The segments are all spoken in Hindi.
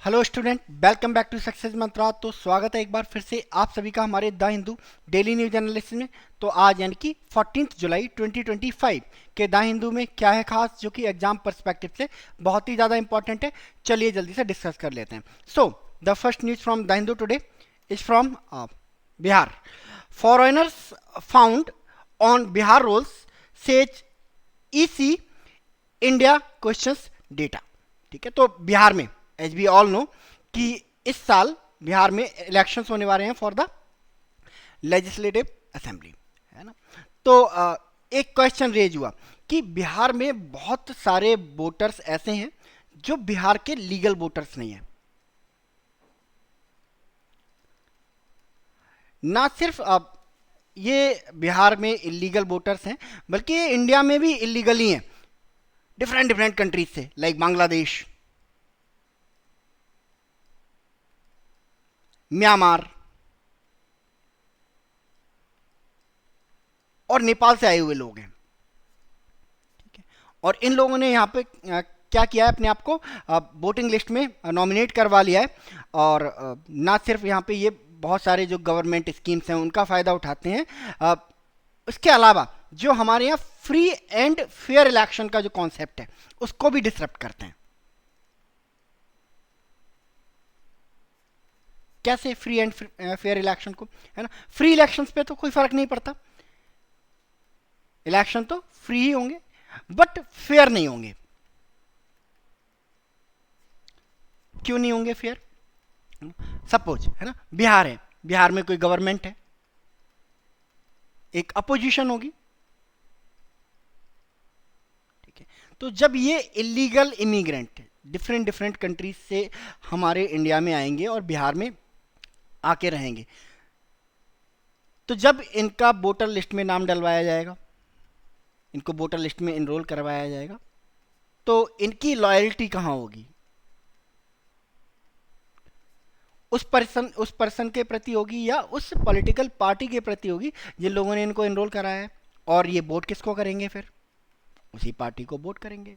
Hello student, welcome back to Success Mantra. तो स्वागत है एक बार फिर से आप सभी का हमारे the Hindu daily news analysis में। तो आज यानी कि 14 जुलाई 2025 के द हिंदू में क्या है खास, जो कि एग्जाम पर्सपेक्टिव से बहुत ही ज़्यादा इंपॉर्टेंट है। चलिए जल्दी से डिस्कस कर लेते हैं। So the first news from the Hindu today is from Bihar. Foreigners found on Bihar rolls says EC India questions data. ठीक है, तो बिहार में एज वी ऑल नो कि इस साल बिहार में इलेक्शंस होने वाले हैं फॉर द लेजिस्लेटिव असेंबली, है ना। तो एक क्वेश्चन रेज हुआ कि बिहार में बहुत सारे वोटर्स ऐसे हैं जो बिहार के लीगल वोटर्स नहीं हैं। ना सिर्फ ये बिहार में इलीगल वोटर्स हैं, बल्कि ये इंडिया में भी इलीगल ही हैं, डिफरेंट डिफरेंट कंट्रीज से, लाइक बांग्लादेश, म्यांमार और नेपाल से आए हुए लोग हैं। ठीक है, और इन लोगों ने यहाँ पे क्या किया है, अपने आप को वोटिंग लिस्ट में नॉमिनेट करवा लिया है। और ना सिर्फ यहाँ पे ये बहुत सारे जो गवर्नमेंट स्कीम्स हैं उनका फ़ायदा उठाते हैं, इसके अलावा जो हमारे यहाँ फ्री एंड फेयर इलेक्शन का जो कॉन्सेप्ट है उसको भी डिसरप्ट करते हैं। कैसे फ्री एंड फेयर इलेक्शन को, है ना। फ्री इलेक्शंस पे तो कोई फर्क नहीं पड़ता, इलेक्शन तो फ्री ही होंगे, बट फेयर नहीं होंगे। क्यों नहीं होंगे फेयर? सपोज, है ना, बिहार है, बिहार में कोई गवर्नमेंट है, एक अपोजिशन होगी। ठीक है, तो जब ये illegal immigrant different different countries से हमारे इंडिया में आएंगे और बिहार में आके रहेंगे, तो जब इनका वोटर लिस्ट में नाम डलवाया जाएगा, इनको वोटर लिस्ट में इनरोल करवाया जाएगा, तो इनकी लॉयल्टी कहाँ होगी? उस पर्सन के प्रति होगी या उस पॉलिटिकल पार्टी के प्रति होगी जिन लोगों ने इनको एनरोल कराया है। और ये वोट किसको करेंगे? फिर उसी पार्टी को वोट करेंगे।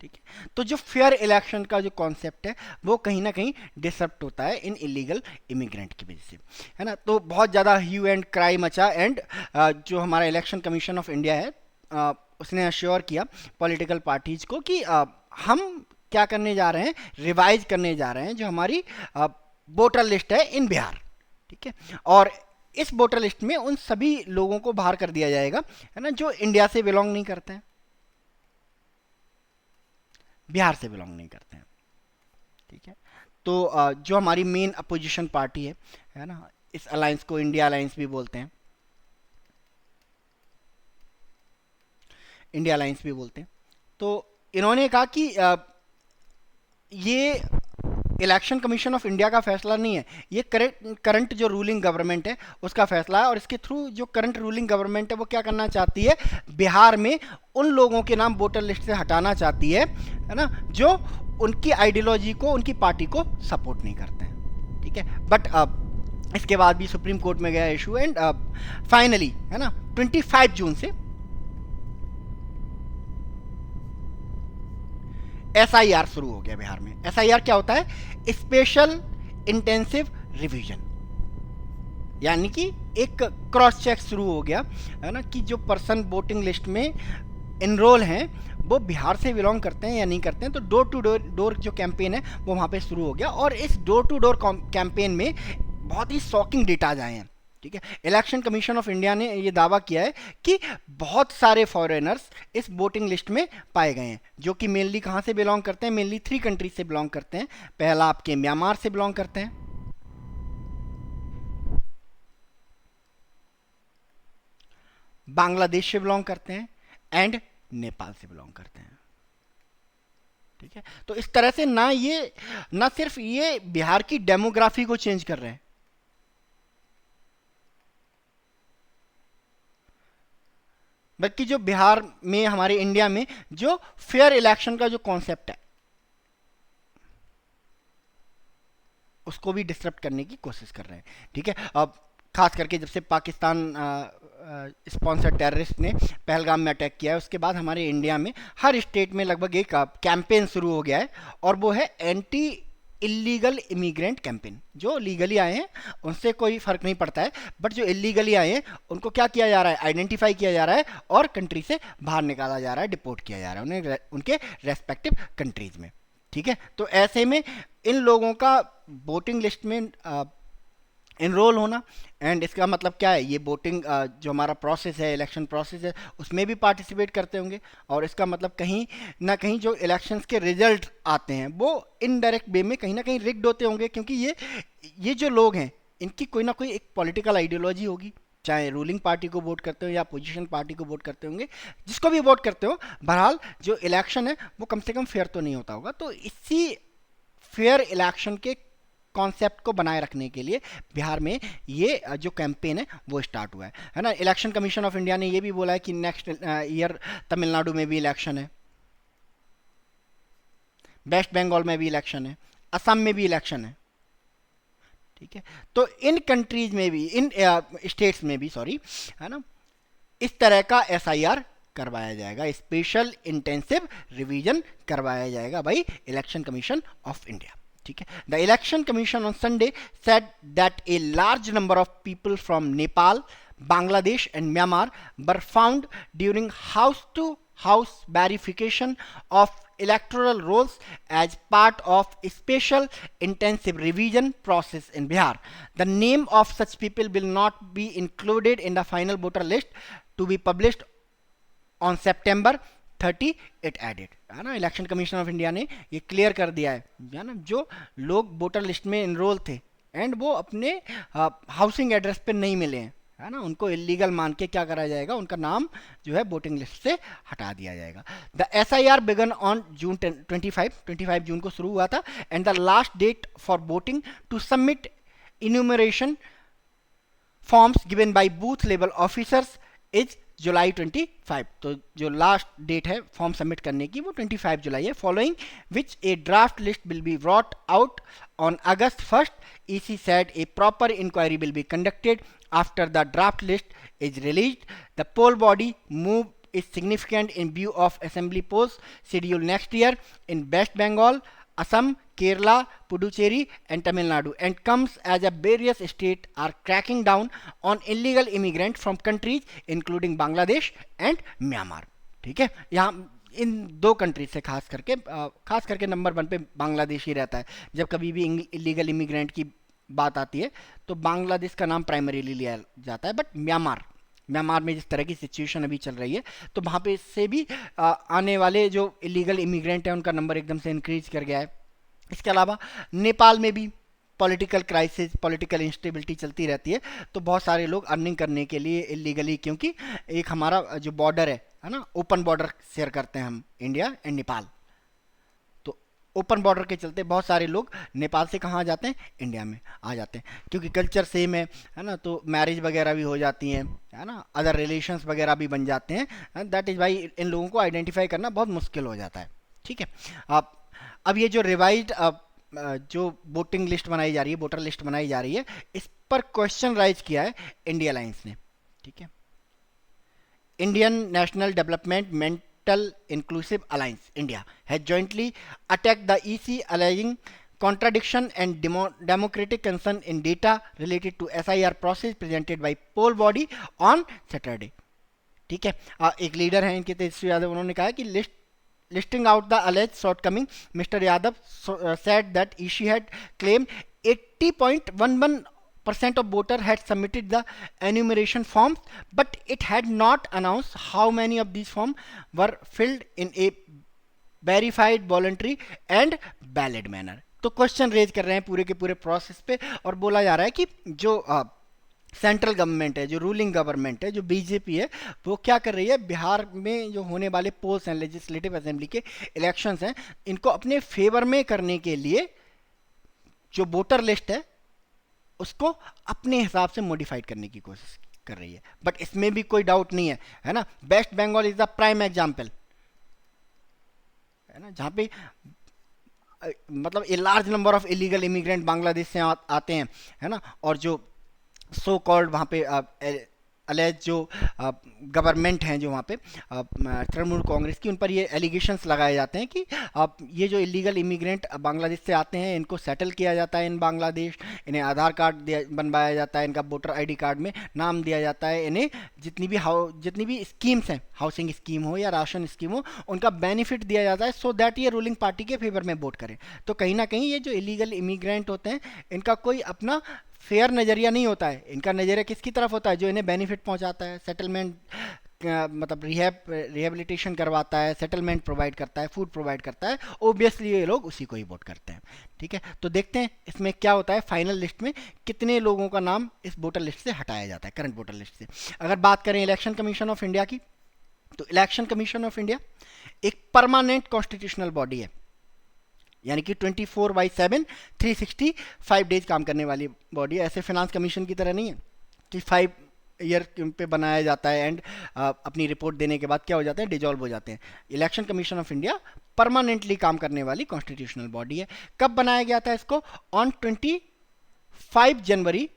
ठीक है, तो जो फेयर इलेक्शन का जो कॉन्सेप्ट है वो कहीं ना कहीं डिसरप्ट होता है इन इलीगल इमिग्रेंट की वजह से, है ना। तो बहुत ज़्यादा ह्यू एंड क्राई मचा, एंड जो हमारा इलेक्शन कमीशन ऑफ इंडिया है, उसने अश्योर किया पॉलिटिकल पार्टीज को कि हम क्या करने जा रहे हैं, रिवाइज करने जा रहे हैं जो हमारी वोटर लिस्ट है इन बिहार। ठीक है, और इस वोटर लिस्ट में उन सभी लोगों को बाहर कर दिया जाएगा, है ना, जो इंडिया से बिलोंग नहीं करते हैं, बिहार से बिलोंग नहीं करते हैं। ठीक है, तो जो हमारी मेन अपोजिशन पार्टी है ना, इस अलायंस को इंडिया अलायंस भी बोलते हैं, इंडिया अलायंस भी बोलते हैं। तो इन्होंने कहा कि ये इलेक्शन कमीशन ऑफ इंडिया का फैसला नहीं है, ये करंट जो रूलिंग गवर्नमेंट है उसका फैसला है। और इसके थ्रू जो करंट रूलिंग गवर्नमेंट है वो क्या करना चाहती है, बिहार में उन लोगों के नाम वोटर लिस्ट से हटाना चाहती है ना, जो उनकी आइडियोलॉजी को, उनकी पार्टी को सपोर्ट नहीं करते हैं। ठीक है, बट इसके बाद भी सुप्रीम कोर्ट में गया इशू, एंड फाइनली, है ना, 25 जून से एसआईआर शुरू हो गया बिहार में। एसआईआर क्या होता है? स्पेशल इंटेंसिव रिवीजन, यानी कि एक क्रॉस चेक शुरू हो गया, है ना, कि जो पर्सन वोटिंग लिस्ट में इनरोल हैं वो बिहार से बिलोंग करते हैं या नहीं करते हैं। तो डोर टू डोर जो कैंपेन है वो वहाँ पे शुरू हो गया, और इस डोर टू डोर कैंपेन में बहुत ही शॉकिंग डेटाज आए हैं। ठीक है, इलेक्शन कमीशन ऑफ इंडिया ने ये दावा किया है कि बहुत सारे फॉरेनर्स इस वोटिंग लिस्ट में पाए गए हैं, जो कि मेनली कहाँ से बिलोंग करते हैं? मेनली 3 कंट्रीज से बिलोंग करते हैं। पहला आपके म्यांमार से बिलोंग करते हैं, बांग्लादेश से बिलोंग करते हैं, एंड नेपाल से बिलोंग करते हैं। ठीक है, तो इस तरह से ना सिर्फ ये बिहार की डेमोग्राफी को चेंज कर रहे हैं, बल्कि जो बिहार में, हमारे इंडिया में जो फेयर इलेक्शन का जो कॉन्सेप्ट है उसको भी डिस्टर्ब करने की कोशिश कर रहे हैं। ठीक है, अब खास करके जब से पाकिस्तान स्पॉन्सर टेररिस्ट ने पहलगाम में अटैक किया है, उसके बाद हमारे इंडिया में हर स्टेट में लगभग एक कैंपेन शुरू हो गया है, और वो है एंटी इलीगल इमिग्रेंट कैंपेन। जो लीगली आए हैं उनसे कोई फ़र्क नहीं पड़ता है, बट जो इलीगली आए हैं उनको क्या किया जा रहा है, आइडेंटिफाई किया जा रहा है और कंट्री से बाहर निकाला जा रहा है, डिपोर्ट किया जा रहा है उन्हें उनके रेस्पेक्टिव कंट्रीज़ में। ठीक है, तो ऐसे में इन लोगों का वोटिंग लिस्ट में इनरोल होना, एंड इसका मतलब क्या है, ये वोटिंग जो हमारा प्रोसेस है, इलेक्शन प्रोसेस है, उसमें भी पार्टिसिपेट करते होंगे, और इसका मतलब कहीं ना कहीं जो इलेक्शंस के रिजल्ट आते हैं वो इनडायरेक्ट वे में कहीं ना कहीं रिग्ड होते होंगे, क्योंकि ये जो लोग हैं इनकी कोई ना कोई एक पॉलिटिकल आइडियोलॉजी होगी, चाहे रूलिंग पार्टी को वोट करते हो या पोजीशन पार्टी को वोट करते होंगे, जिसको भी वोट करते हो, बहरहाल जो इलेक्शन है वो कम से कम फेयर तो नहीं होता होगा। तो इसी फेयर इलेक्शन के कॉन्सेप्ट को बनाए रखने के लिए बिहार में ये जो कैंपेन है वो स्टार्ट हुआ है ना। इलेक्शन कमीशन ऑफ इंडिया ने ये भी बोला है कि नेक्स्ट ईयर तमिलनाडु में भी इलेक्शन है, वेस्ट बंगाल में भी इलेक्शन है, असम में भी इलेक्शन है। ठीक है, तो इन कंट्रीज में भी, इन स्टेट्स में भी, सॉरी, है ना, इस तरह का एसआईआर करवाया जाएगा, स्पेशल इंटेंसिव रिवीजन करवाया जाएगा भाई इलेक्शन कमीशन ऑफ इंडिया। ठीक है, the election commission on Sunday said that a large number of people from Nepal, Bangladesh and Myanmar were found during house to house verification of electoral rolls as part of a special intensive revision process in Bihar. The name of such people will not be included in the final voter list to be published on September 30, it added। है ना, इलेक्शन कमीशन ऑफ इंडिया ने ये क्लियर कर दिया है ना, जो लोग वोटर लिस्ट में इनरोल थे एंड वो अपने हाउसिंग एड्रेस पे नहीं मिले हैं, है ना, उनको इलीगल मान के क्या करा जाएगा, उनका नाम जो है वोटिंग लिस्ट से हटा दिया जाएगा। The SIR began on June 25 जून को शुरू हुआ था, and the last date for voting to submit enumeration forms given by booth level officers is July 25। तो जो लास्ट डेट है फॉर्म सबमिट करने की वो 25 जुलाई है, following which a draft list will be brought out on August 1st। EC said a proper inquiry will be conducted after the draft list is released. The poll body move is significant in view of assembly polls scheduled next year in West Bengal, Assam, Kerala, Puducherry and Tamil Nadu, and comes as a various states are cracking down on illegal immigrants from countries including Bangladesh and Myanmar। ठीक है, यहाँ इन दो कंट्रीज से खास करके नंबर 1 पे बांग्लादेश ही रहता है। जब कभी भी इलीगल इमिग्रेंट की बात आती है तो बांग्लादेश का नाम प्राइमरीली लिया जाता है, बट म्यांमार में जिस तरह की सिचुएशन अभी चल रही है तो वहाँ पे से भी आने वाले जो इलीगल इमिग्रेंट हैं उनका नंबर एकदम से इंक्रीज कर गया है। इसके अलावा नेपाल में भी पॉलिटिकल क्राइसिस, पॉलिटिकल इंस्टेबिलिटी चलती रहती है, तो बहुत सारे लोग अर्निंग करने के लिए इलीगली, क्योंकि एक हमारा जो बॉर्डर है ना, ओपन बॉर्डर शेयर करते हैं हम इंडिया एंड नेपाल, तो ओपन बॉर्डर के चलते बहुत सारे लोग नेपाल से कहाँ आ जाते हैं, इंडिया में आ जाते हैं, क्योंकि कल्चर सेम है ना, तो मैरिज वगैरह भी हो जाती हैं, है ना, अदर रिलेशंस वगैरह भी बन जाते हैं। दैट इज़ वाई इन लोगों को आइडेंटिफाई करना बहुत मुश्किल हो जाता है। ठीक है, अब ये जो रिवाइज्ड जो वोटिंग लिस्ट बनाई जा रही है, वोटर लिस्ट बनाई जा रही है, इस पर क्वेश्चन राइज किया है इंडिया अलायंस ने। ठीक है, Indian national development mental inclusive alliance India has jointly attacked the EC alleging contradiction and democratic concern in data related to SIR process presented by poll body on Saturday। ठीक है, एक लीडर हैं इनके तेजस्वी यादव, उन्होंने कहा कि listing out the alleged shortcoming, Mr. Yadav said that EC had claimed 80.11% of voters had submitted the enumeration forms, but it had not announced how many of these forms were filled in a verified, voluntary and valid manner। तो क्वेश्चन रेज कर रहे हैं पूरे के पूरे प्रोसेस पे, और बोला जा रहा है कि जो सेंट्रल गवर्नमेंट है, जो रूलिंग गवर्नमेंट है, जो बीजेपी है, वो क्या कर रही है, बिहार में जो होने वाले पोल्स हैं, लेजिस्लेटिव असेंबली के इलेक्शंस हैं, इनको अपने फेवर में करने के लिए जो वोटर लिस्ट है उसको अपने हिसाब से मॉडिफाइड करने की कोशिश कर रही है। बट इसमें भी कोई डाउट नहीं है ना, West Bengal is the prime example, है ना, जहाँ पे मतलब a large number of illegal immigrant Bangladesh से आते हैं, है ना, और जो सो कॉल्ड वहाँ पे अलेज जो गवर्नमेंट हैं जो वहाँ पे तृणमूल कांग्रेस की, उन पर ये एलिगेशंस लगाए जाते हैं कि ये जो इलीगल इमिग्रेंट बांग्लादेश से आते हैं इनको सेटल किया जाता है इन बांग्लादेश, इन्हें आधार कार्ड बनवाया जाता है, इनका वोटर आईडी कार्ड में नाम दिया जाता है, इन्हें जितनी भी स्कीम्स हैं, हाउसिंग स्कीम हो या राशन स्कीम हो, उनका बेनिफिट दिया जाता है सो दैट ये रूलिंग पार्टी के फेवर में वोट करें। तो कहीं ना कहीं ये जो इलीगल इमिग्रेंट होते हैं इनका कोई अपना फेयर नज़रिया नहीं होता है, इनका नज़रिया किसकी तरफ होता है, जो इन्हें बेनिफिट पहुंचाता है, सेटलमेंट मतलब रिहेबिलिटेशन करवाता है, सेटलमेंट प्रोवाइड करता है, फूड प्रोवाइड करता है, ओबियसली ये लोग उसी को ही वोट करते हैं। ठीक है, तो देखते हैं इसमें क्या होता है, फाइनल लिस्ट में कितने लोगों का नाम इस वोटर लिस्ट से हटाया जाता है, करंट वोटर लिस्ट से। अगर बात करें इलेक्शन कमीशन ऑफ इंडिया की, तो इलेक्शन कमीशन ऑफ इंडिया एक परमानेंट कॉन्स्टिट्यूशनल बॉडी है, यानी कि 24/7 365 डेज काम करने वाली बॉडी है। ऐसे फिनांस कमीशन की तरह नहीं है कि 5 ईयर पे बनाया जाता है एंड अपनी रिपोर्ट देने के बाद क्या हो जाते हैं, डिजॉल्व हो जाते हैं। Election commission of India permanently काम करने वाली कॉन्स्टिट्यूशनल बॉडी है। कब बनाया गया था इसको? On 25 January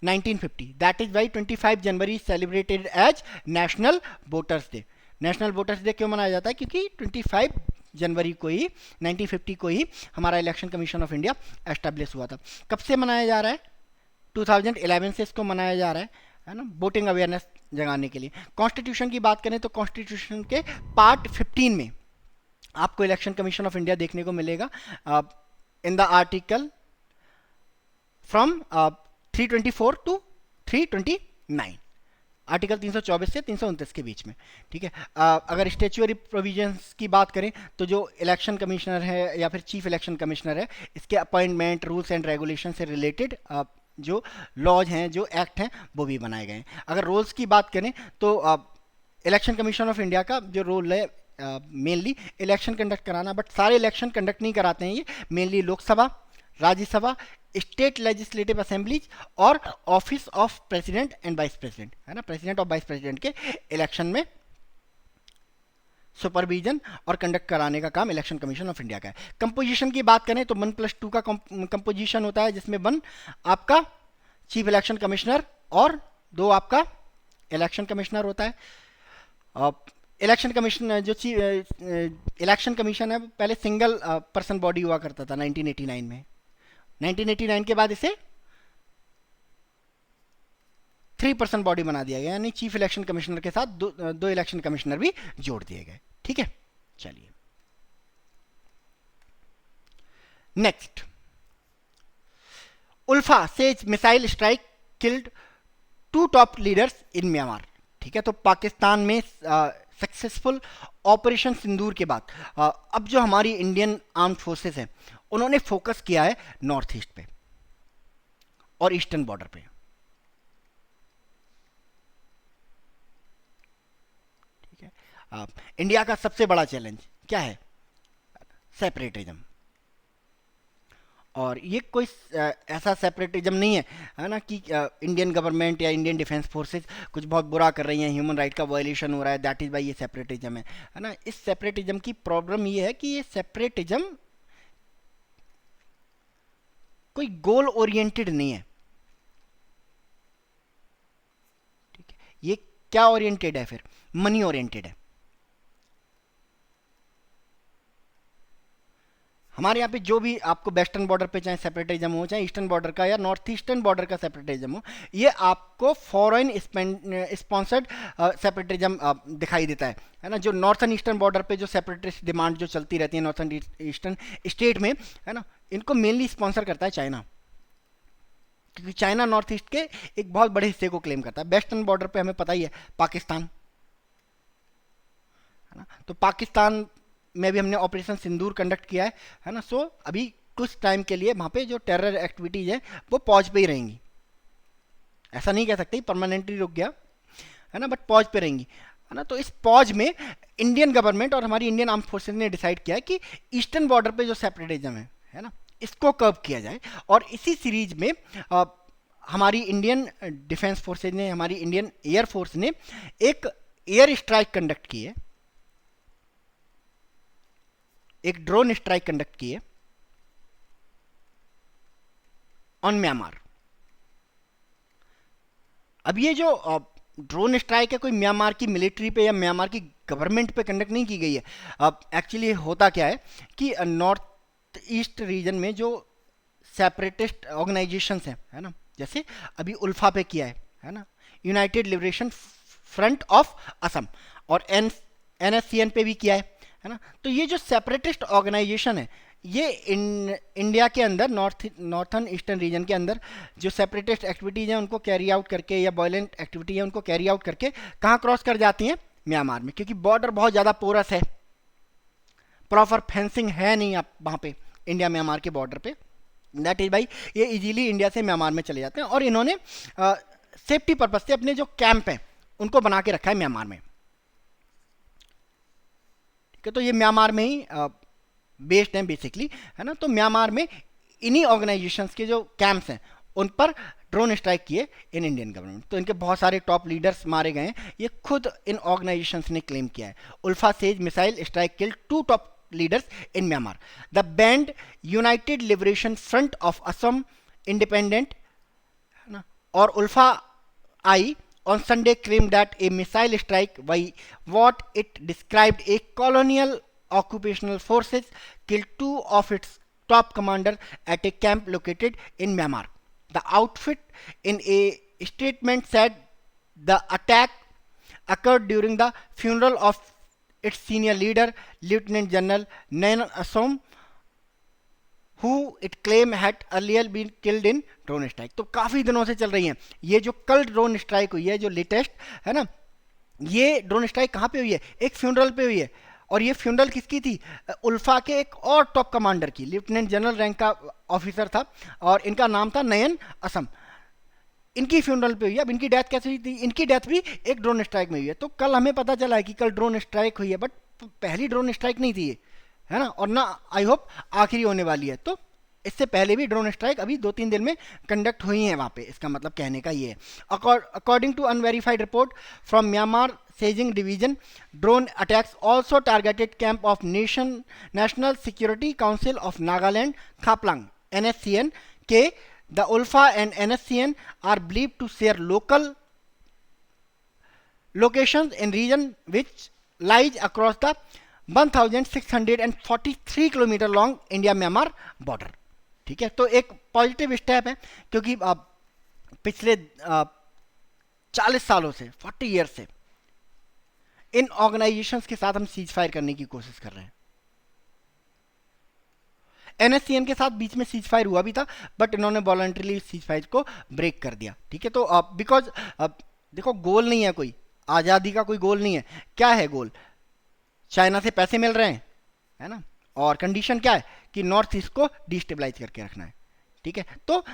1950। That is why 25 January celebrated as national voters day. National voters day क्यों मनाया जाता है? क्योंकि 25 जनवरी को ही 1950 को ही हमारा election commission of India establish हुआ था। कब से मनाया जा रहा है? 2011 से इसको मनाया जा रहा है ना, वोटिंग अवेयरनेस जगाने के लिए। कॉन्स्टिट्यूशन की बात करें तो कॉन्स्टिट्यूशन के पार्ट 15 में आपको इलेक्शन कमीशन ऑफ इंडिया देखने को मिलेगा in the article from 324 to 329, article 324 से 329 के बीच में। ठीक है, अगर स्टेचुअरी प्रोविजंस की बात करें तो जो इलेक्शन कमिश्नर है या फिर चीफ इलेक्शन कमिश्नर है, इसके अपॉइंटमेंट, रूल्स एंड रेगुलेशन से रिलेटेड जो लॉज हैं, जो एक्ट हैं, वो भी बनाए गए हैं। अगर रोल्स की बात करें तो इलेक्शन कमीशन ऑफ इंडिया का जो रोल है मेनली इलेक्शन कंडक्ट कराना, बट सारे इलेक्शन कंडक्ट नहीं कराते हैं ये, mainly Lok Sabha, Rajya Sabha, state legislative assemblies और office of president and vice president, है ना, प्रेसिडेंट और वाइस प्रेसिडेंट के इलेक्शन में सुपरविजन और कंडक्ट कराने का काम इलेक्शन कमीशन ऑफ इंडिया का है। कंपोजिशन की बात करें तो 1+2 का कंपोजिशन होता है, जिसमें 1 आपका चीफ इलेक्शन कमिश्नर और 2 आपका इलेक्शन कमिश्नर होता है। इलेक्शन कमीशन जो इलेक्शन कमीशन है पहले सिंगल पर्सन बॉडी हुआ करता था 1989 में। 1989 के बाद इसे 3% बॉडी बना दिया गया, यानी चीफ इलेक्शन कमिश्नर के साथ दो इलेक्शन कमिश्नर भी जोड़ दिए गए। ठीक है, चलिए next. ULFA says missile strike killed 2 top leaders in Myanmar. ठीक है, तो पाकिस्तान में सक्सेसफुल ऑपरेशन सिंदूर के बाद अब जो हमारी इंडियन आर्म फोर्सेस हैं उन्होंने फोकस किया है नॉर्थ ईस्ट पे और ईस्टर्न बॉर्डर पे। ठीक है, इंडिया का सबसे बड़ा चैलेंज क्या है? सेपरेटिज्म। और ये कोई ऐसा सेपरेटिज्म नहीं है ना कि इंडियन गवर्नमेंट या इंडियन डिफेंस फोर्सेस कुछ बहुत बुरा कर रही हैं, ह्यूमन राइट का वायलेशन हो रहा है, दैट इज वाई ये सेपरेटिज्म है ना। इस सेपरेटिज्म की प्रॉब्लम ये है कि ये सेपरेटिज्म कोई गोल ओरिएंटेड नहीं है। ठीक है, ये क्या ओरिएंटेड है? फिर मनी ओरिएंटेड है। हमारे यहाँ पे जो भी आपको वेस्टर्न बॉर्डर पे चाहे सेपरेटिज्म हो, चाहे ईस्टर्न बॉर्डर का या नॉर्थ ईस्टर्न बॉर्डर का सेपरेटिज्म हो, ये आपको फॉरेन स्पॉन्सर्ड सेपरेटिज्म दिखाई देता है ना। जो नॉर्थन ईस्टर्न बॉर्डर पे जो सेपरेटिस्ट डिमांड जो चलती रहती है नॉर्थन ईस्टर्न स्टेट में, है ना, इनको मेनली स्पॉन्सर करता है चाइना, क्योंकि चाइना नॉर्थ ईस्ट के एक बहुत बड़े हिस्से को क्लेम करता है। वेस्टर्न बॉर्डर पे हमें पता ही है पाकिस्तान, है ना, तो पाकिस्तान में भी हमने ऑपरेशन सिंदूर कंडक्ट किया है ना। सो अभी कुछ टाइम के लिए वहाँ पे जो टेरर एक्टिविटीज है वो पॉज पे ही रहेंगी, ऐसा नहीं कह सकते परमानेंटली रुक गया, है ना, बट पॉज पे रहेंगी, है ना। तो इस पॉज में इंडियन गवर्नमेंट और हमारी इंडियन आर्म फोर्सेज ने डिसाइड किया कि ईस्टर्न बॉर्डर पे जो सेपरेटिज्म है ना, इसको कर्व किया जाए। और इसी सीरीज में हमारी इंडियन डिफेंस फोर्सेज ने, हमारी इंडियन एयरफोर्स ने एक एयर स्ट्राइक कंडक्ट की है, एक ड्रोन स्ट्राइक कंडक्ट की है ऑन म्यांमार। अब ये जो ड्रोन स्ट्राइक है कोई म्यांमार की मिलिट्री पे या म्यांमार की गवर्नमेंट पे कंडक्ट नहीं की गई है। अब एक्चुअली होता क्या है कि नॉर्थ ईस्ट रीजन में जो सेपरेटिस्ट ऑर्गेनाइजेशंस हैं, है ना, जैसे अभी उल्फा पे किया है ना, United liberation front of Assam, और एनएससीएन पे भी किया है ना। तो ये जो सेपरेटिस्ट ऑर्गेनाइजेशन है, ये इंडिया के अंदर नॉर्थन ईस्टर्न रीजन के अंदर जो सेपरेटिस्ट एक्टिविटीज़ हैं उनको कैरी आउट करके, या वायलेंट एक्टिविटी है उनको कैरी आउट करके कहाँ क्रॉस कर जाती हैं? म्यांमार में, क्योंकि बॉर्डर बहुत ज़्यादा पोरस है, प्रॉपर फेंसिंग है नहीं आप वहाँ पे इंडिया म्यांमार के बॉर्डर पे। दैट इज भाई ये इजीली इंडिया से म्यांमार में चले जाते हैं, और इन्होंने सेफ्टी पर्पज से अपने जो कैंप हैं उनको बना के रखा है म्यांमार में। ठीक है, तो ये म्यांमार में ही बेस्ड हैं बेसिकली, है ना। तो म्यांमार में इन्हीं ऑर्गेनाइजेशंस के जो कैंप्स हैं उन पर ड्रोन स्ट्राइक किए इन इंडियन गवर्नमेंट। तो इनके बहुत सारे टॉप लीडर्स मारे गए हैं, ये खुद इन ऑर्गेनाइजेशंस ने क्लेम किया है। ULFA says missile strike killed 2 top leaders in Myanmar. The banned United Liberation Front of Assam Independent or ULFA I on Sunday claimed that a missile strike by what it described a colonial occupational forces killed 2 of its top commanders at a camp located in Myanmar. The outfit in a statement said the attack occurred during the funeral of its senior leader Lieutenant General Nayan Assom, who it claimed had earlier been killed in drone strike. तो काफ़ी दिनों से चल रही हैं ये जो कल ड्रोन स्ट्राइक हुई है, जो लेटेस्ट है ना, ये ड्रोन स्ट्राइक कहाँ पे हुई है? एक फ्यूनरल पे हुई है, और ये फ्यूनरल किसकी थी? उल्फा के एक और टॉप कमांडर की, लेफ्टिनेंट जनरल रैंक का ऑफिसर था, और इनका नाम था नयन असम। इनकी फ्यूनरल पे हुई है। अब इनकी डेथ कैसे हुई थी? इनकी डेथ भी एक ड्रोन स्ट्राइक में हुई है। तो कल हमें पता चला है कि कल ड्रोन स्ट्राइक हुई है, बट पहली ड्रोन स्ट्राइक नहीं थी ये, है ना, और ना आई होप आखिरी होने वाली है। तो इससे पहले भी ड्रोन स्ट्राइक अभी 2-3 दिन में कंडक्ट हुई है वहाँ पे, इसका मतलब कहने का ये है। According to unverified report from Myanmar Sagaing division, drone attacks also targeted camp of National Security Council of Nagaland Khaplang NSCN के The ULFA and NSCN are believed to share local locations in region which lies across the 1643 kilometre long India-Myanmar border. ठीक है, तो एक पॉजिटिव स्टेप है, क्योंकि पिछले 40 सालों से 40 ईयर से इन ऑर्गेनाइजेशंस के साथ हम सीज फायर करने की कोशिश कर रहे हैं। एनएससीएन के साथ बीच में सीज फायर हुआ भी था, बट इन्होंने वॉलंटरीली सीज फायर को ब्रेक कर दिया। ठीक है, तो बिकॉज देखो गोल नहीं है कोई, आज़ादी का कोई गोल नहीं है। क्या है गोल? चाइना से पैसे मिल रहे हैं, है ना, और कंडीशन क्या है कि नॉर्थ ईस्ट को डिस्टेबलाइज करके रखना है। ठीक है, तो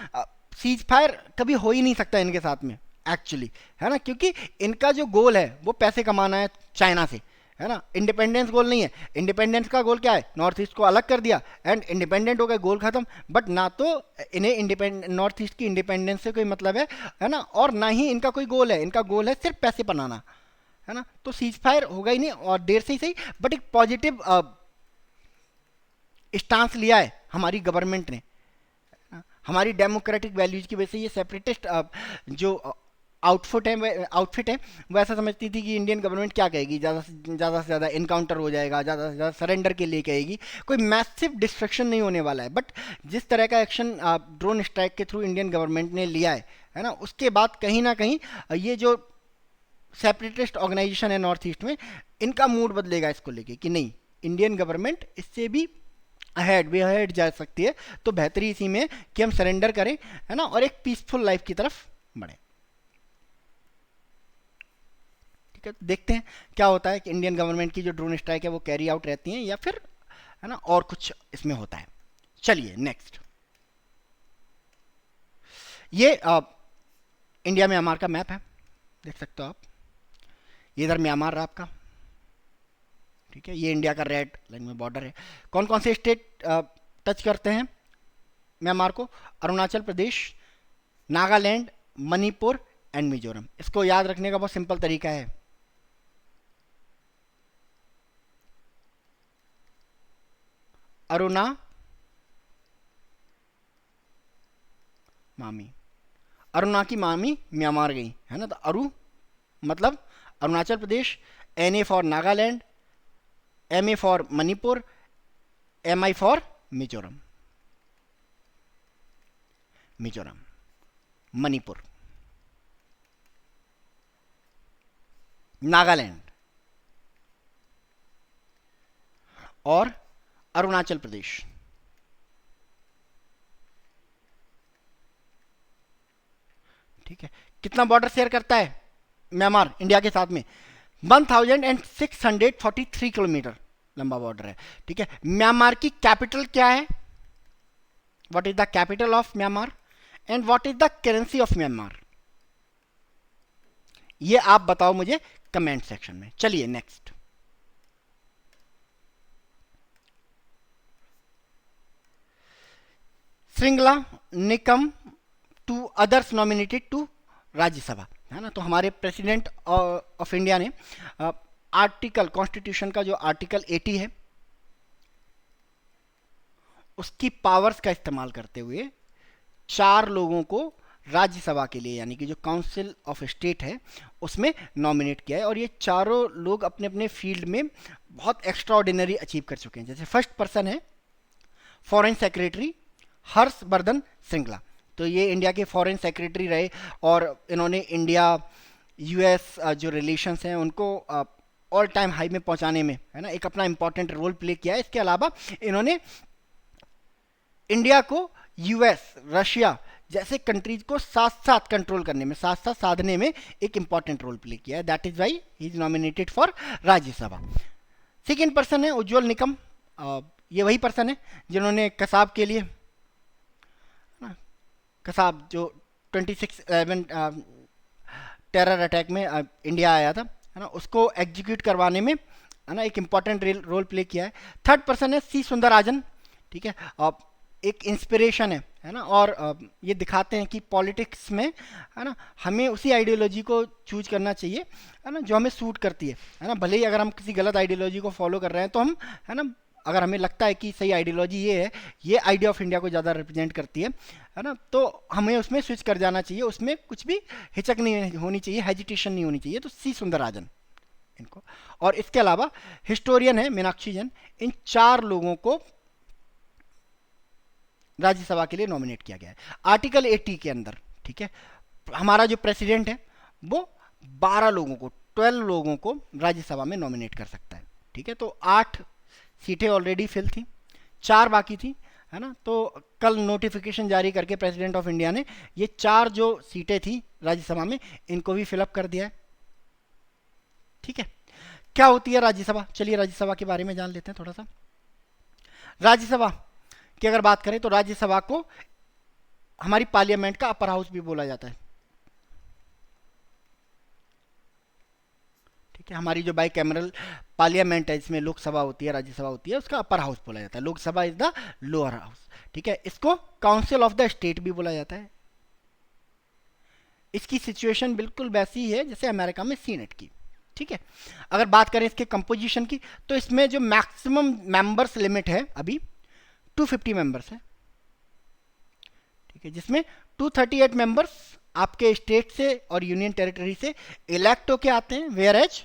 सीज फायर कभी हो ही नहीं सकता इनके साथ में एक्चुअली, है ना, क्योंकि इनका जो गोल है वो पैसे कमाना है चाइना से, है ना। इंडिपेंडेंस गोल नहीं है। इंडिपेंडेंस का गोल क्या है? नॉर्थ ईस्ट को अलग कर दिया एंड इंडिपेंडेंट हो गए, गोल खत्म। बट ना तो इन्हें नॉर्थ ईस्ट की इंडिपेंडेंस से कोई मतलब है ना, और ना ही इनका कोई गोल है। इनका गोल है सिर्फ पैसे बनाना, है ना। तो सीज फायर होगा ही नहीं, और देर से ही सही, बट एक पॉजिटिव स्टांस लिया है हमारी गवर्नमेंट ने, हमारी डेमोक्रेटिक वैल्यूज की वजह से। ये सेपरेटिस्ट जो आउटफिट है वो ऐसा समझती थी कि इंडियन गवर्नमेंट क्या कहेगी, ज़्यादा से ज़्यादा इनकाउंटर हो जाएगा, ज़्यादा से ज़्यादा सरेंडर के लिए कहेगी, कोई मैसिव डिस्ट्रक्शन नहीं होने वाला है। बट जिस तरह का एक्शन ड्रोन स्ट्राइक के थ्रू इंडियन गवर्नमेंट ने लिया है ना, उसके बाद कहीं ना कहीं ये जो सेपरेटिस्ट ऑर्गेनाइजेशन है नॉर्थ ईस्ट में, इनका मूड बदलेगा इसको लेके कि नहीं, इंडियन गवर्नमेंट इससे भी अहेड जा सकती है। तो बेहतरी इसी में कि हम सरेंडर करें, है ना, और एक पीसफुल लाइफ की तरफ बढ़ें। देखते हैं क्या होता है कि इंडियन गवर्नमेंट की जो ड्रोन स्ट्राइक है वो कैरी आउट रहती हैं या फिर, है ना, और कुछ इसमें होता है। चलिए नेक्स्ट, ये इंडिया म्यांमार का मैप है, देख सकते हो आप। ये इधर म्यांमार रहा आपका, ठीक है, ये इंडिया का रेड लाइन में बॉर्डर है। कौन कौन से स्टेट टच करते हैं म्यांमार को? अरुणाचल प्रदेश, नागालैंड, मणिपुर एंड मिजोरम। इसको याद रखने का बहुत सिंपल तरीका है, अरुणा मामी, अरुणा की मामी म्यांमार गई, है ना, तो अरु मतलब Arunachal Pradesh, NA for Nagaland, MA for Manipur, MI for Mizoram. Mizoram, Manipur, Nagaland और अरुणाचल प्रदेश। ठीक है, कितना बॉर्डर शेयर करता है म्यांमार इंडिया के साथ में? 1643 किलोमीटर लंबा बॉर्डर है। ठीक है, म्यांमार की कैपिटल क्या है? What is the capital of Myanmar and what is the currency of Myanmar? ये आप बताओ मुझे कमेंट सेक्शन में। चलिए next. Shringla Nikam two others nominated to Rajya Sabha, है ना। तो हमारे प्रेसिडेंट ऑफ इंडिया ने आर्टिकल, कॉन्स्टिट्यूशन का जो आर्टिकल 80 है उसकी पावर्स का इस्तेमाल करते हुए 4 लोगों को राज्यसभा के लिए, यानी कि जो काउंसिल ऑफ स्टेट है उसमें नॉमिनेट किया है। और ये चारों लोग अपने अपने फील्ड में बहुत एक्स्ट्रा ऑर्डिनरी अचीव कर चुके हैं। जैसे फर्स्ट पर्सन है फॉरेन सेक्रेटरी हर्षवर्धन श्रृंगला। तो ये इंडिया के फॉरेन सेक्रेटरी रहे और इन्होंने इंडिया US जो रिलेशंस हैं उनको ऑल टाइम हाई में पहुंचाने में, है ना, एक अपना इंपॉर्टेंट रोल प्ले किया है। इसके अलावा इन्होंने इंडिया को US, रशिया जैसे कंट्रीज को साथ साथ कंट्रोल करने में, साथ साथ साधने में एक इंपॉर्टेंट रोल प्ले किया है। That is why he is nominated for Rajya Sabha. Second person है उज्ज्वल निकम। ये वही पर्सन है जिन्होंने कसाब के लिए, कसाब जो 26/11 टेरर अटैक में इंडिया आया था, है ना, उसको एग्जीक्यूट करवाने में, है ना, एक इंपॉर्टेंट रोल प्ले किया है। थर्ड पर्सन है C सुंदरराजन। ठीक है, एक इंस्पिरेशन है ना, और ये दिखाते हैं कि पॉलिटिक्स में, है ना, हमें उसी आइडियोलॉजी को चूज करना चाहिए, है ना, जो हमें सूट करती है ना। भले ही अगर हम किसी गलत आइडियोलॉजी को फॉलो कर रहे हैं तो हम, है ना, अगर हमें लगता है कि सही आइडियोलॉजी ये है, ये आइडिया ऑफ इंडिया को ज़्यादा रिप्रेजेंट करती है ना, तो हमें उसमें स्विच कर जाना चाहिए। उसमें कुछ भी हिचक नहीं होनी चाहिए, हेजिटेशन नहीं होनी चाहिए। तो C सुंदरराजन इनको। और इसके अलावा हिस्टोरियन है मीनाक्षी जैन। इन 4 लोगों को राज्यसभा के लिए नॉमिनेट किया गया है आर्टिकल 80 के अंदर। ठीक है, हमारा जो प्रेसिडेंट है वो 12 लोगों को, 12 लोगों को राज्यसभा में नॉमिनेट कर सकता है। ठीक है, तो 8 सीटें ऑलरेडी फिल थी, 4 बाकी थी, है ना। तो कल नोटिफिकेशन जारी करके प्रेसिडेंट ऑफ इंडिया ने ये 4 जो सीटें थी राज्यसभा में इनको भी फिलअप कर दिया है। ठीक है, क्या होती है राज्यसभा? चलिए राज्यसभा के बारे में जान लेते हैं थोड़ा सा। राज्यसभा की अगर बात करें तो राज्यसभा को हमारी पार्लियामेंट का अपर हाउस भी बोला जाता है। ठीक है, हमारी जो बाई कैमरल पार्लियामेंट है, इसमें लोकसभा होती है, राज्यसभा होती है, उसका अपर हाउस बोला जाता है। Lok Sabha is the lower house. ठीक है, इसको काउंसिल ऑफ द स्टेट भी बोला जाता है। इसकी सिचुएशन बिल्कुल वैसी है जैसे अमेरिका में सीनेट की। ठीक है, अगर बात करें इसके कंपोजिशन की तो इसमें जो मैक्सिमम मेंबर्स लिमिट है अभी 250 मेंबर्स है। ठीक है, जिसमें 238 मेंबर्स आपके स्टेट से और यूनियन टेरिटरी से इलेक्ट होके आते हैं, वेयर एज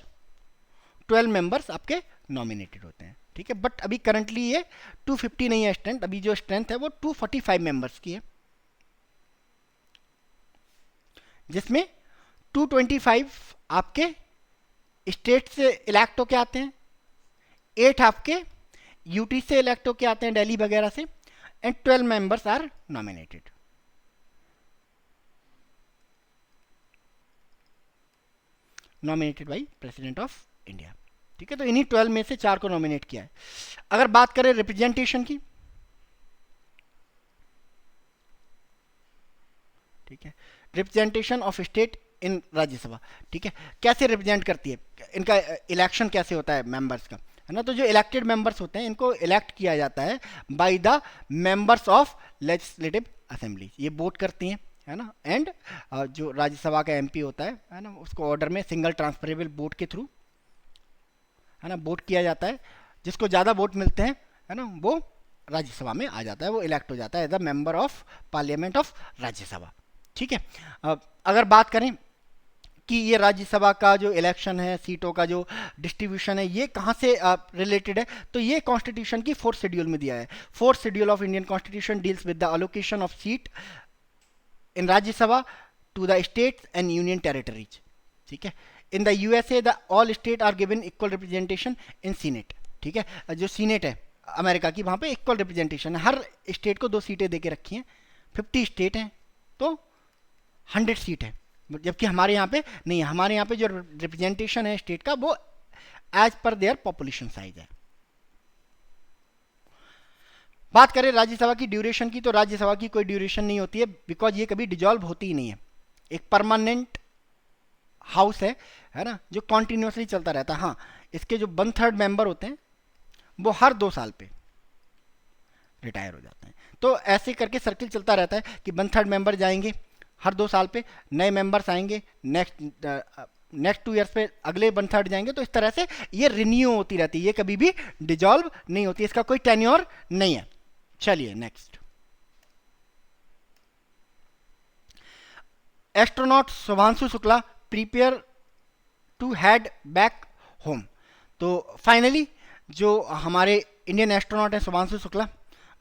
12 मेंबर्स आपके नॉमिनेटेड होते हैं। ठीक है, बट अभी करंटली ये 250 नहीं है स्ट्रेंथ, अभी जो स्ट्रेंथ है वो 245 मेंबर्स की है, जिसमें 225 आपके स्टेट से इलेक्ट होके आते हैं, 8 आपके यूटी से इलेक्ट होके आते हैं, दिल्ली वगैरह से, and 12 members are nominated. Nominated by president of India. ठीक है, तो इन्हीं 12 में से 4 को नॉमिनेट किया है। अगर बात करें रिप्रेजेंटेशन की, ठीक है, representation of state in Rajya Sabha. ठीक है, कैसे रिप्रेजेंट करती है, इनका इलेक्शन कैसे होता है मेंबर्स का, है ना। तो जो इलेक्टेड मेंबर्स होते हैं इनको इलेक्ट किया जाता है by the members of legislative assembly. ये वोट करती हैं, है ना, एंड जो राज्यसभा का MP होता है ना, उसको ऑर्डर में सिंगल ट्रांसफरेबल वोट के थ्रू, है ना, वोट किया जाता है। जिसको ज़्यादा वोट मिलते हैं, है ना, वो राज्यसभा में आ जाता है, वो इलेक्ट हो जाता है as a member of parliament of Rajya Sabha. ठीक है, अगर बात करें कि ये राज्यसभा का जो इलेक्शन है, सीटों का जो डिस्ट्रीब्यूशन है, ये कहाँ से रिलेटेड है, तो ये कॉन्स्टिट्यूशन की 4th शेड्यूल में दिया है। 4th schedule of Indian constitution deals with the allocation of seat in Rajya Sabha to the states and union territories. ठीक है, in the USA the all state are given equal representation in senate. ठीक है, जो सीनेट है अमेरिका की, वहाँ पे इक्वल रिप्रेजेंटेशन है, हर स्टेट को 2 सीटें दे के रखी हैं। 50 स्टेट हैं तो 100 सीट है, जबकि हमारे यहाँ पे नहीं है। हमारे यहाँ पे जो रिप्रेजेंटेशन है स्टेट का वो as per their population size है। बात करें राज्यसभा की ड्यूरेशन की, तो राज्यसभा की कोई ड्यूरेशन नहीं होती है, बिकॉज ये कभी डिजॉल्व होती ही नहीं है। एक परमानेंट हाउस है ना, जो कॉन्टिन्यूसली चलता रहता है। हाँ, इसके जो 1/3 मेंबर होते हैं वो हर 2 साल पे रिटायर हो जाते हैं। तो ऐसे करके सर्किल चलता रहता है कि 1/3 मेंबर जाएंगे हर 2 साल पे, नए मेंबर्स आएंगे, नेक्स्ट 2 ईयर्स पे अगले 1/3 जाएंगे। तो इस तरह से ये रिन्यू होती रहती है, ये कभी भी डिजॉल्व नहीं होती, इसका कोई टेन्योर नहीं है। चलिए next, astronaut Shubhanshu Shukla prepare to head back home. तो फाइनली जो हमारे इंडियन एस्ट्रोनॉट हैं शुभांशु शुक्ला,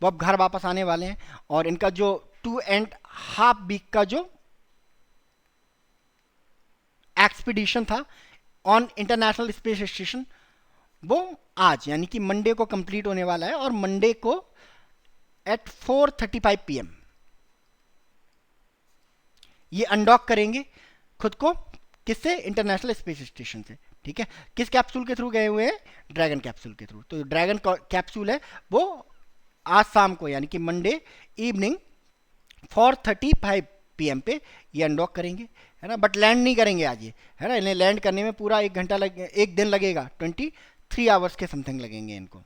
वो अब घर वापस आने वाले हैं, और इनका जो 2.5 वीक का जो एक्सपीडिशन था ऑन इंटरनेशनल स्पेस स्टेशन, वो आज यानी कि मंडे को कंप्लीट होने वाला है, और मंडे को एट 4:35 PM ये अनडॉक करेंगे खुद को, किससे? इंटरनेशनल स्पेस स्टेशन से। ठीक है, किस कैप्सूल के थ्रू गए हुए हैं? ड्रैगन कैप्सूल के थ्रू। तो ड्रैगन कैप्सूल है वो आज शाम को यानी कि मंडे इवनिंग 4:35 PM पे ये अनडॉक करेंगे, है ना। बट लैंड नहीं करेंगे आज ये, है ना। इन्हें लैंड करने में पूरा 1 घंटा एक दिन लगेगा, 23 आवर्स के समथिंग लगेंगे इनको।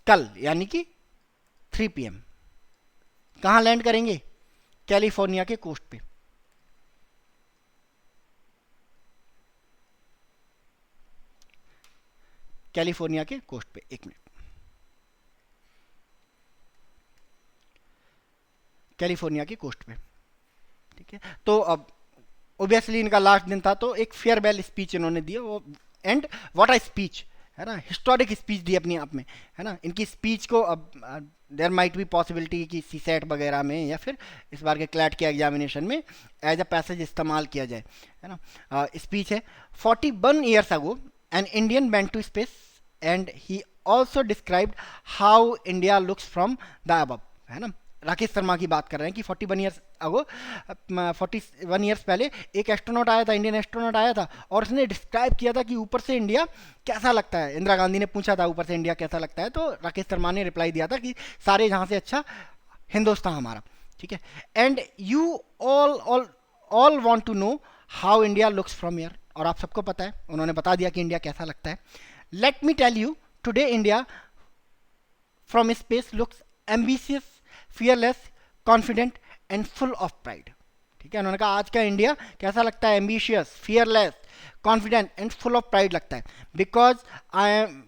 कल यानी कि 3 PM कहाँ लैंड करेंगे? कैलिफोर्निया के कोस्ट पे। कैलिफोर्निया के कोस्ट पे, 1 मिनट, कैलिफोर्निया की कोस्ट पे। ठीक है, तो अब ओबियसली इनका लास्ट दिन था, तो एक फेयरवेल स्पीच इन्होंने दी, वो एंड व्हाट अ स्पीच, है ना, हिस्टोरिक स्पीच दी अपने आप में, है ना। इनकी स्पीच को अब देयर माइट बी पॉसिबिलिटी कि सीसेट वगैरह में या फिर इस बार के क्लैट के एग्जामिनेशन में एज अ पैसेज इस्तेमाल किया जाए, है ना। स्पीच है, 41 years ago an Indian went to space and he also described how India looks from the above, है ना। राकेश शर्मा की बात कर रहे हैं कि 41 ईयर्स अगो 41 ईयर्स पहले एक एस्ट्रोनॉट आया था, इंडियन एस्ट्रोनॉट आया था, और उसने डिस्क्राइब किया था कि ऊपर से इंडिया कैसा लगता है। इंदिरा गांधी ने पूछा था ऊपर से इंडिया कैसा लगता है, तो राकेश शर्मा ने रिप्लाई दिया था कि सारे जहाँ से अच्छा हिंदुस्तान हमारा। ठीक है, and you all want to know how India looks from here, और आप सबको पता है, उन्होंने बता दिया कि इंडिया कैसा लगता है। Let me tell you, today India from space looks ambitious, fearless, confident and full of pride। ठीक है, उन्होंने कहा आज का इंडिया कैसा लगता है? Ambitious, fearless, confident and full of pride लगता है।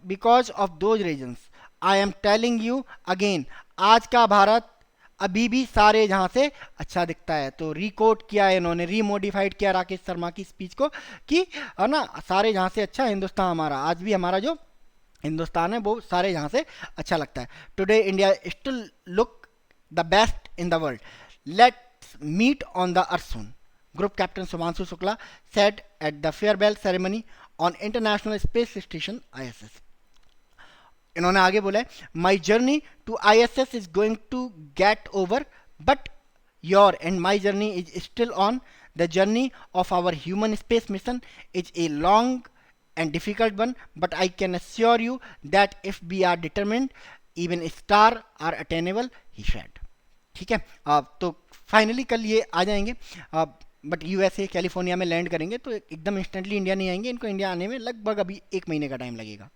Because of those reasons I am telling you again, आज का भारत अभी भी सारे जहां से अच्छा दिखता है। तो रिकोट किया है इन्होंने, रीमोडिफाइड किया राकेश शर्मा की स्पीच को कि, है ना, सारे जहां से अच्छा हिंदुस्तान हमारा, आज भी हमारा जो हिंदुस्तान है वो सारे जहां से अच्छा लगता है। Today India still look the best in the world. Let's meet on the earth soon, Group Captain Subhanshu Shukla said at the farewell ceremony on International Space Station ISS। इन्होंने आगे बोला है, my journey to ISS is going to get over, but your and my journey is still on। The journey of our human space mission is a long and difficult one, but I can assure you that if we are determined, even stars are attainable, he said। ठीक है, तो फाइनली कल ये आ जाएंगे, बट यूएसए कैलिफोर्निया में लैंड करेंगे, तो एकदम इंस्टेंटली इंडिया नहीं आएंगे। इनको इंडिया आने में लगभग अभी 1 महीने का टाइम लगेगा,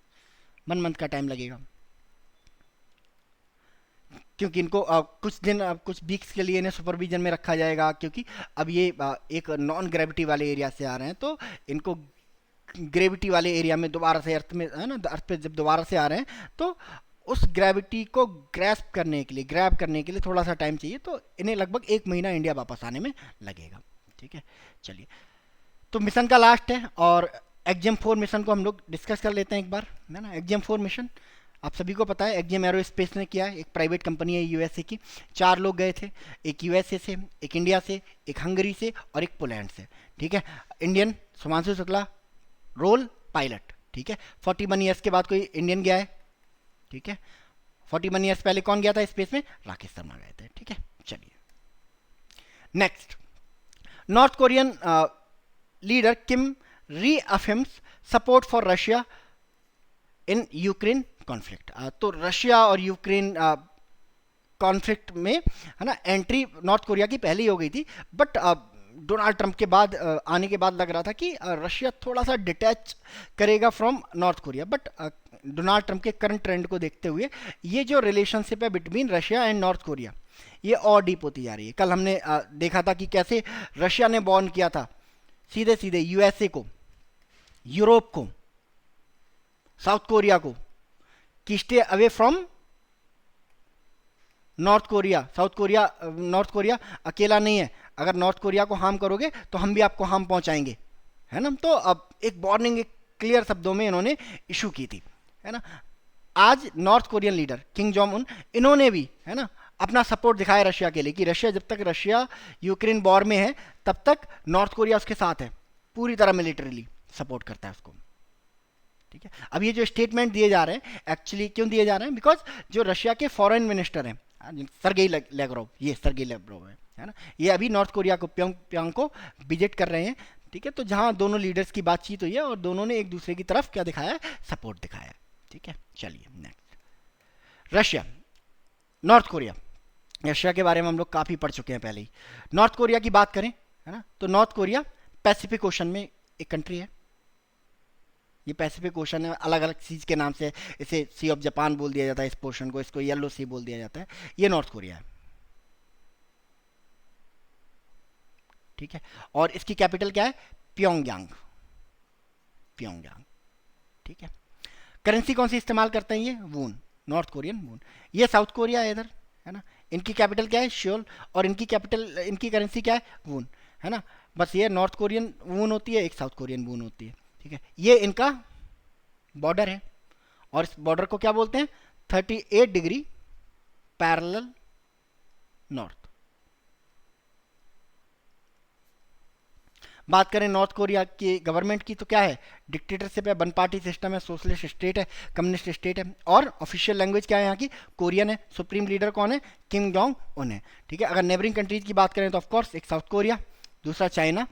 1 मंथ का टाइम लगेगा, क्योंकि इनको कुछ दिन कुछ वीक्स के लिए इन्हें सुपरविजन में रखा जाएगा, क्योंकि अब ये एक नॉन ग्रेविटी वाले एरिया से आ रहे हैं, तो इनको ग्रेविटी वाले एरिया में दोबारा से अर्थ में, है ना, अर्थ पे जब दोबारा से आ रहे हैं, तो उस ग्रेविटी को ग्रैब करने के लिए थोड़ा सा टाइम चाहिए, तो इन्हें लगभग 1 महीना इंडिया वापस आने में लगेगा। ठीक है, चलिए, तो मिशन का लास्ट है और एक्जियम 4 मिशन को हम लोग डिस्कस कर लेते हैं एक बार, है ना। एक्जियम 4 मिशन आप सभी को पता है, एक्जियम एरोस्पेस ने किया है, एक प्राइवेट कंपनी है यूएसए की। 4 लोग गए थे, एक यूएसए से, एक इंडिया से, एक हंगरी से और एक पोलैंड से, ठीक है। इंडियन सुमांशु शुक्ला रोल पायलट, ठीक है। 41 ईयर्स के बाद कोई इंडियन गया है, ठीक है। 41 ईयर्स पहले कौन गया था स्पेस में? राकेश शर्मा गए थे, ठीक है। चलिए next, north Korean leader Kim रीअफर्म्स support for Russia in Ukraine conflict. तो रशिया और यूक्रेन कॉन्फ्लिक्ट में, है ना, एंट्री नॉर्थ कोरिया की पहले ही हो गई थी, बट डोनाल्ड ट्रंप के बाद आने के बाद लग रहा था कि रशिया थोड़ा सा डिटैच करेगा from north Korea, but Donald Trump के करंट ट्रेंड को देखते हुए ये जो रिलेशनशिप है between Russia and north Korea, ये और डीप होती जा रही है। कल हमने देखा था कि कैसे रशिया ने बॉर्न किया था सीधे सीधे यूएसए को, यूरोप को, साउथ कोरिया को कि stay away from north Korea. North Korea अकेला नहीं है, अगर नॉर्थ कोरिया को हार्म करोगे तो हम भी आपको हार्म पहुंचाएंगे, है ना। तो अब एक वार्निंग एक क्लियर शब्दों में इन्होंने इशू की थी, है ना। आज north Korean leader king Jong Un, इन्होंने भी, है ना, अपना सपोर्ट दिखाया रशिया के लिए कि रशिया, जब तक रशिया यूक्रेन वॉर में है तब तक नॉर्थ कोरिया उसके साथ है, पूरी तरह मिलिटरीली सपोर्ट करता है उसको, ठीक है। अब ये जो स्टेटमेंट दिए जा रहे हैं, एक्चुअली क्यों दिए जा रहे हैं? बिकॉज जो रशिया के फॉरेन मिनिस्टर हैं सरगेई लेवरोव, ये सरगेई लेवरोव है ना, ये अभी नॉर्थ कोरिया को, प्योंग को विजिट कर रहे हैं, ठीक है। तो जहां दोनों लीडर्स की बातचीत हुई है और दोनों ने एक दूसरे की तरफ क्या दिखाया है? सपोर्ट दिखाया है, ठीक है। चलिए next, Russia, north Korea. Russia के बारे में हम लोग काफ़ी पढ़ चुके हैं पहले ही। नॉर्थ कोरिया की बात करें, है ना, तो नॉर्थ कोरिया पैसिफिक ओशन में एक कंट्री है। ये पैसिफिक ओशन है, अलग अलग चीज़ के नाम से इसे सी ऑफ जापान बोल दिया जाता है इस पोर्शन को, इसको येलो सी बोल दिया जाता है। ये नॉर्थ कोरिया है, ठीक है। और इसकी कैपिटल क्या है? प्योंगयांग, प्योंगयांग, ठीक है। करेंसी कौन सी इस्तेमाल करते हैं? ये वून, नॉर्थ कोरियन वून। ये साउथ कोरिया है इधर, है ना। इनकी कैपिटल क्या है? श्योल। और इनकी कैपिटल, इनकी करेंसी क्या है? वून, है ना। बस ये नॉर्थ कोरियन वून होती है, एक साउथ कोरियन वून होती है, ठीक है। ये इनका बॉर्डर है और इस बॉर्डर को क्या बोलते हैं? 38 डिग्री पैरेलल नॉर्थ। बात करें नॉर्थ कोरिया की गवर्नमेंट की, तो क्या है? डिक्टेटरशिप है, वन पार्टी सिस्टम है, सोशलिस्ट स्टेट है, कम्युनिस्ट स्टेट है। और ऑफिशियल लैंग्वेज क्या है यहाँ की? कोरियन है। सुप्रीम लीडर कौन है? किम जोंग उन है, ठीक है। अगर नेबरिंग कंट्रीज की बात करें तो ऑफकोर्स एक साउथ कोरिया, दूसरा चाइना,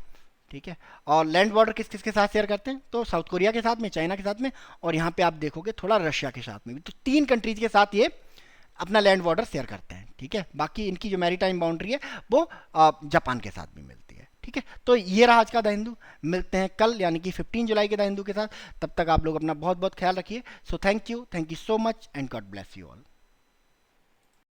ठीक है। और लैंड बॉर्डर किस किस के साथ शेयर करते हैं? तो साउथ कोरिया के साथ में, चाइना के साथ में, और यहाँ पे आप देखोगे थोड़ा रशिया के साथ में भी। तो 3 कंट्रीज के साथ ये अपना लैंड बॉर्डर शेयर करते हैं, ठीक है। बाकी इनकी जो मैरीटाइम बाउंड्री है वो जापान के साथ भी मिलती है, ठीक है। तो ये रहा आज का द हिंदू। मिलते हैं कल यानी कि 15 जुलाई के द हिंदू के साथ। तब तक आप लोग अपना बहुत बहुत ख्याल रखिए। So thank you so much and God bless you all.